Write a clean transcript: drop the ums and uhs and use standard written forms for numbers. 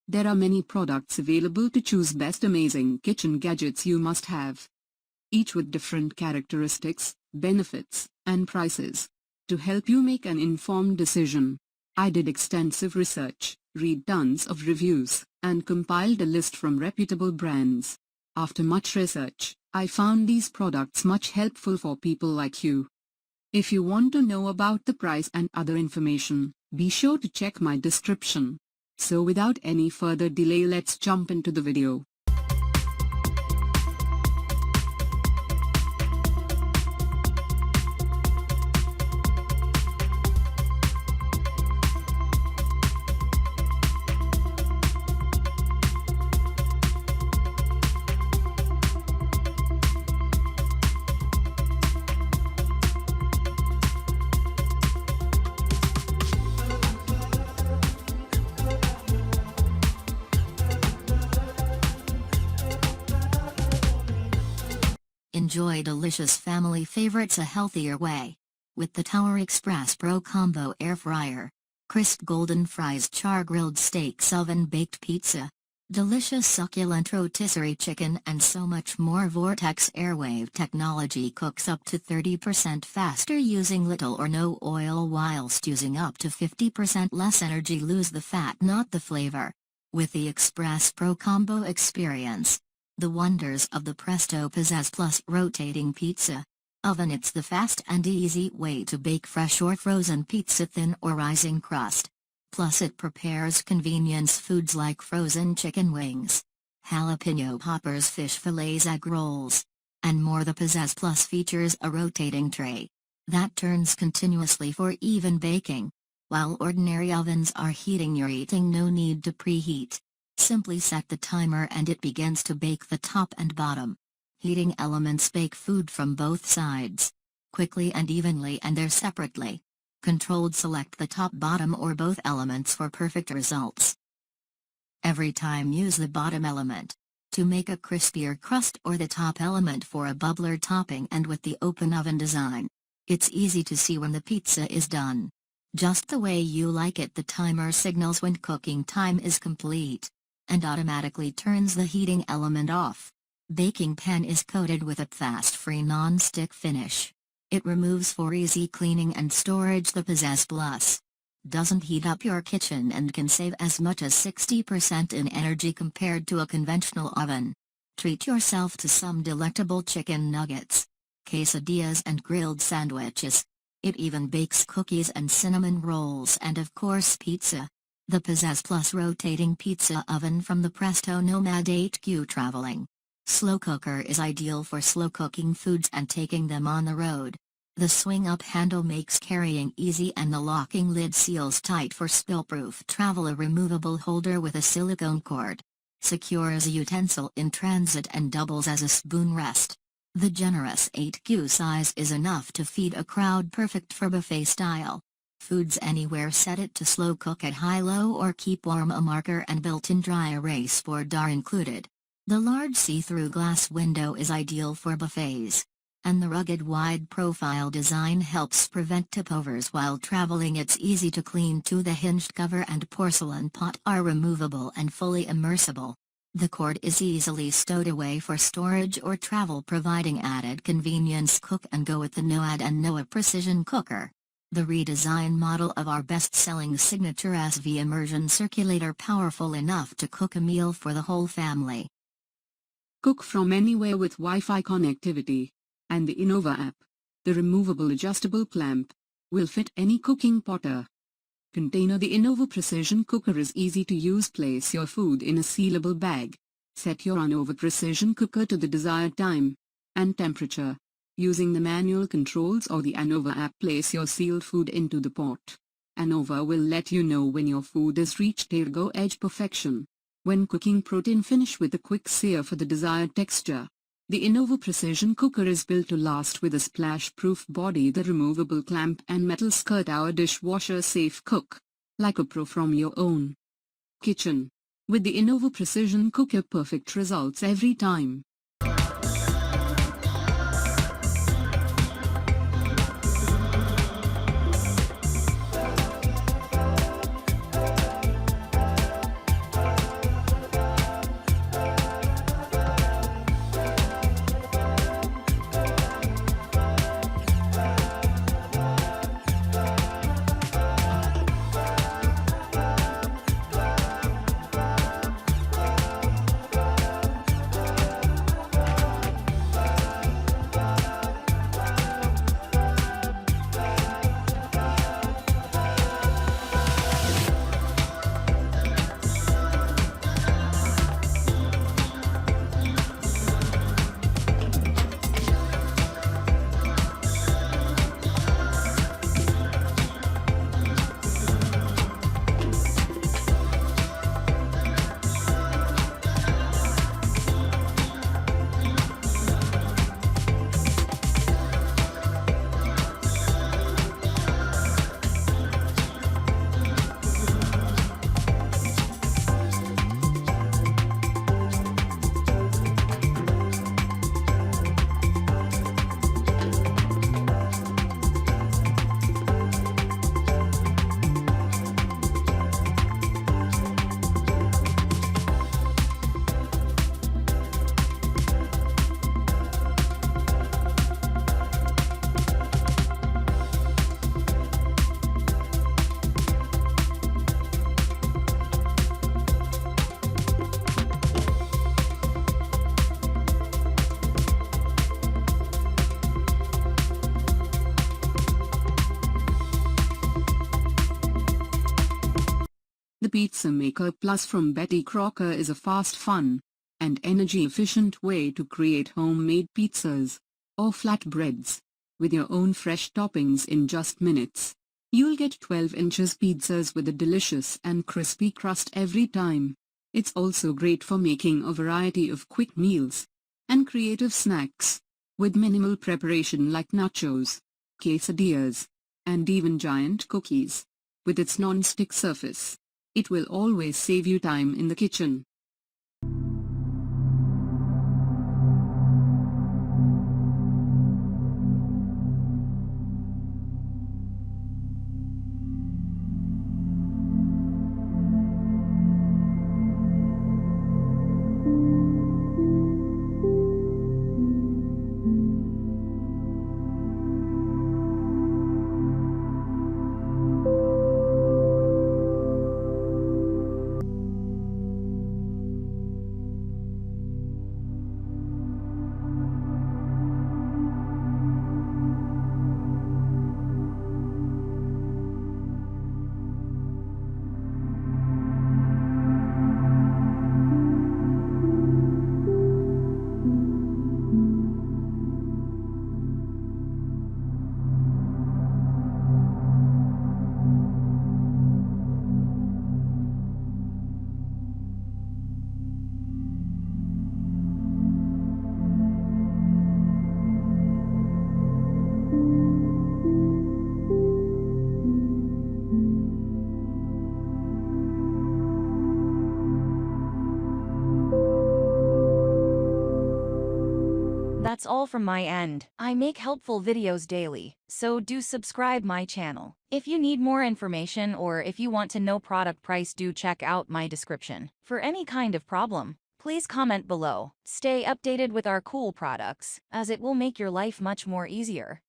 There are many products available to choose best amazing kitchen gadgets you must have. Each with different characteristics, benefits, and prices. To help you make an informed decision, I did extensive research, read tons of reviews, and compiled a list from reputable brands. After much research, I found these products much helpful for people like you. If you want to know about the price and other information, be sure to check my description. So without any further delay, let's jump into the video. Enjoy delicious family favorites a healthier way. With the Tower Express Pro Combo Air Fryer. Crisp golden fries, char-grilled steaks, oven-baked pizza. Delicious succulent rotisserie chicken and so much more. Vortex Airwave technology cooks up to 30% faster using little or no oil whilst using up to 50% less energy. Lose the fat, not the flavor. With the Express Pro Combo experience. The wonders of the Presto Pizzazz Plus rotating pizza oven. It's the fast and easy way to bake fresh or frozen pizza, thin or rising crust. Plus it prepares convenience foods like frozen chicken wings, jalapeno poppers, fish fillets, egg rolls, and more. The Pizzazz Plus features a rotating tray that turns continuously for even baking. While ordinary ovens are heating your eating, no need to preheat. Simply set the timer and it begins to bake the top and bottom. Heating elements bake food from both sides, quickly and evenly, and they're separately controlled. Select the top, bottom, or both elements for perfect results. Every time use the bottom element to make a crispier crust or the top element for a bubbler topping, and with the open oven design, it's easy to see when the pizza is done. Just the way you like it. The timer signals when cooking time is complete and automatically turns the heating element off. Baking pan is coated with a fast-free non-stick finish. It removes for easy cleaning and storage. The Pizzazz Plus doesn't heat up your kitchen and can save as much as 60% in energy compared to a conventional oven. Treat yourself to some delectable chicken nuggets, quesadillas, and grilled sandwiches. It even bakes cookies and cinnamon rolls, and of course pizza. The Pizzazz Plus rotating pizza oven from the Presto Nomad HQ. Traveling slow cooker is ideal for slow cooking foods and taking them on the road. The swing-up handle makes carrying easy, and the locking lid seals tight for spill-proof travel. A removable holder with a silicone cord secures a utensil in transit and doubles as a spoon rest. The generous 8Q size is enough to feed a crowd, perfect for buffet style foods anywhere. Set it to slow cook at high-low or keep warm. A marker and built-in dry erase board are included. The large see-through glass window is ideal for buffets, and the rugged wide profile design helps prevent tipovers while traveling. It's easy to clean too. The hinged cover and porcelain pot are removable and fully immersible. The cord is easily stowed away for storage or travel, providing added convenience. Cook and go with the Noad and Noah Precision Cooker, the redesigned model of our best-selling signature SV immersion circulator, powerful enough to cook a meal for the whole family. Cook from anywhere with Wi-Fi connectivity and the Innova app. The removable adjustable clamp will fit any cooking pot or container. The Innova Precision Cooker is easy to use. Place your food in a sealable bag. Set your Innova Precision Cooker to the desired time and temperature. Using the manual controls or the Innova app, place your sealed food into the pot. Innova will let you know when your food has reached ergo edge perfection. When cooking protein, finish with a quick sear for the desired texture. The Innova Precision Cooker is built to last with a splash-proof body, the removable clamp and metal skirt. Our dishwasher safe cook like a pro from your own kitchen. With the Innova Precision Cooker, perfect results every time. Pizza Maker Plus from Betty Crocker is a fast, fun, and energy-efficient way to create homemade pizzas or flatbreads with your own fresh toppings in just minutes. You'll get 12 inches pizzas with a delicious and crispy crust every time. It's also great for making a variety of quick meals and creative snacks with minimal preparation like nachos, quesadillas, and even giant cookies. With its non-stick surface, it will always save you time in the kitchen. That's all from my end. I make helpful videos daily, so do subscribe my channel. If you need more information or if you want to know product price, do check out my description. For any kind of problem, please comment below. Stay updated with our cool products, as it will make your life much more easier.